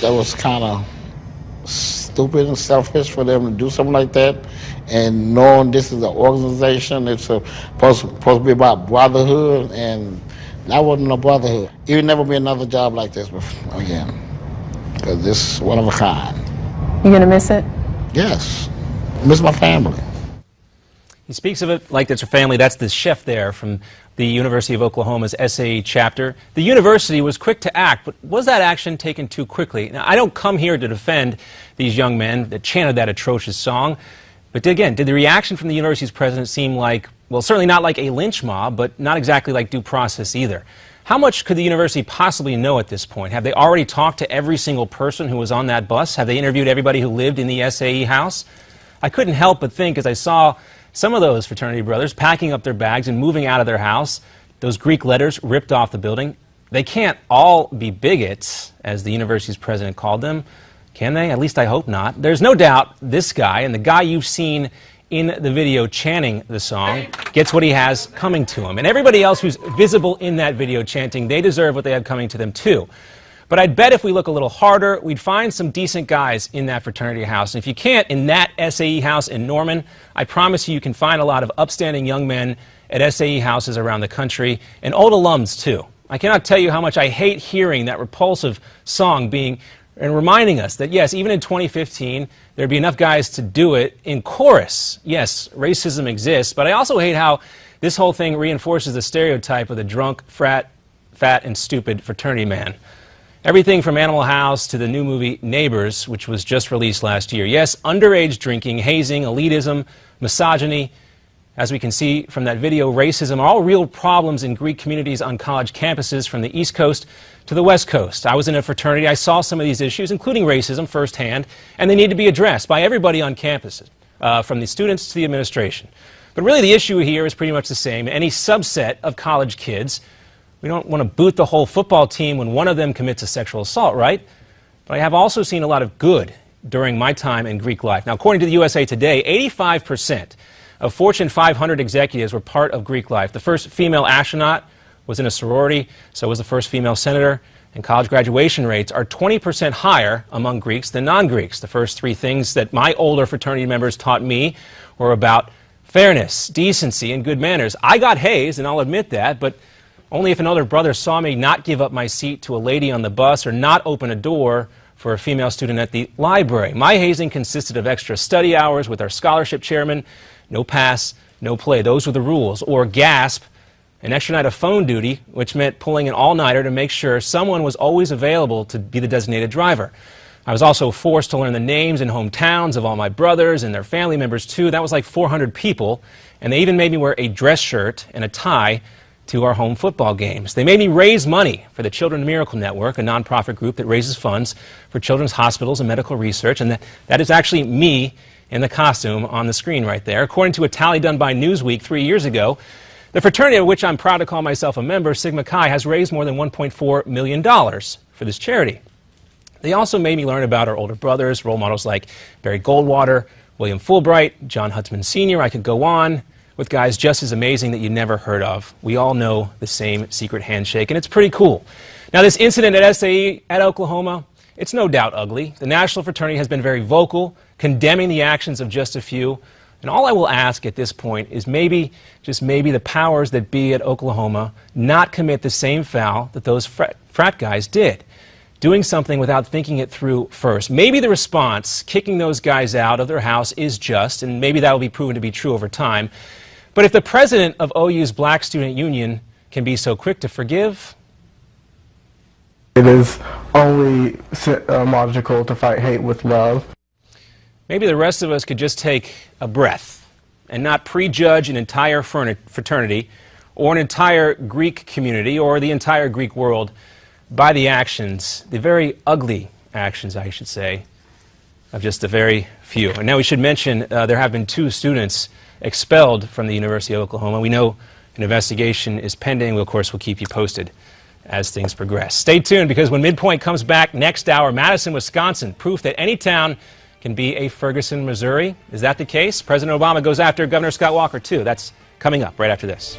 that was kind of stupid and selfish for them to do something like that. And knowing this is an organization, it's supposed to be about brotherhood, and that wasn't no brotherhood. It would never be another job like this again, because this is one of a kind. You gonna miss it? Yes, miss my family. He speaks of it like it's a family. That's the chef there from the University of Oklahoma's SAE chapter. The university was quick to act, but was that action taken too quickly? Now, I don't come here to defend these young men that chanted that atrocious song, but again, did the reaction from the university's president seem like, well, certainly not like a lynch mob, but not exactly like due process either? How much could the university possibly know at this point? Have they already talked to every single person who was on that bus? Have they interviewed everybody who lived in the SAE house? I couldn't help but think as I saw some of those fraternity brothers packing up their bags and moving out of their house, those Greek letters ripped off the building. They can't all be bigots, as the university's president called them, can they? At least I hope not. There's no doubt this guy, and the guy you've seen in the video chanting the song, gets what he has coming to him. And everybody else who's visible in that video chanting, they deserve what they have coming to them too. But I'd bet if we look a little harder, we'd find some decent guys in that fraternity house. And if you can't in that SAE house in Norman, I promise you can find a lot of upstanding young men at SAE houses around the country, and old alums too. I cannot tell you how much I hate hearing that repulsive song and reminding us that, yes, even in 2015, there'd be enough guys to do it in chorus. Yes, racism exists, but I also hate how this whole thing reinforces the stereotype of the drunk, fat, and stupid fraternity man. Everything from Animal House to the new movie Neighbors, which was just released last year. Yes, underage drinking, hazing, elitism, misogyny. As we can see from that video, racism are all real problems in Greek communities on college campuses from the East Coast to the West Coast. I was in a fraternity. I saw some of these issues, including racism, firsthand, and they need to be addressed by everybody on campuses, from the students to the administration. But really the issue here is pretty much the same. Any subset of college kids, we don't want to boot the whole football team when one of them commits a sexual assault, right? But I have also seen a lot of good during my time in Greek life. Now, according to the USA Today, 85% of Fortune 500 executives were part of Greek life. The first female astronaut was in a sorority, so was the first female senator, and college graduation rates are 20% higher among Greeks than non-Greeks. The first three things that my older fraternity members taught me were about fairness, decency, and good manners. I got hazed, and I'll admit that, but only if an older brother saw me not give up my seat to a lady on the bus or not open a door for a female student at the library. My hazing consisted of extra study hours with our scholarship chairman, no pass, no play. Those were the rules. Or gasp, an extra night of phone duty, which meant pulling an all-nighter to make sure someone was always available to be the designated driver. I was also forced to learn the names and hometowns of all my brothers and their family members too. That was like 400 people, and they even made me wear a dress shirt and a tie to our home football games. They made me raise money for the Children's Miracle Network, a nonprofit group that raises funds for children's hospitals and medical research, and that is actually me in the costume on the screen right there. According to a tally done by Newsweek 3 years ago, the fraternity of which I'm proud to call myself a member, Sigma Chi, has raised more than $1.4 million for this charity. They also made me learn about our older brothers, role models like Barry Goldwater, William Fulbright, John Huntsman Sr. I could go on with guys just as amazing that you never heard of. We all know the same secret handshake, and it's pretty cool. Now, this incident at SAE at Oklahoma, it's no doubt ugly. The national fraternity has been very vocal, condemning the actions of just a few. And all I will ask at this point is maybe, just maybe, the powers that be at Oklahoma not commit the same foul that those frat guys did, doing something without thinking it through first. Maybe the response, kicking those guys out of their house, is just, and maybe that will be proven to be true over time. But if the president of OU's Black Student Union can be so quick to forgive, it is only logical to fight hate with love. Maybe the rest of us could just take a breath and not prejudge an entire fraternity or an entire Greek community or the entire Greek world by the actions, the very ugly actions, I should say, of just a very few. And now we should mention there have been 2 students expelled from the University of Oklahoma. We know an investigation is pending. Of course, we'll keep you posted as things progress. Stay tuned, because when MidPoint comes back next hour, Madison, Wisconsin, proof that any town can be a Ferguson, Missouri. Is that the case? President Obama goes after Governor Scott Walker, too. That's coming up right after this.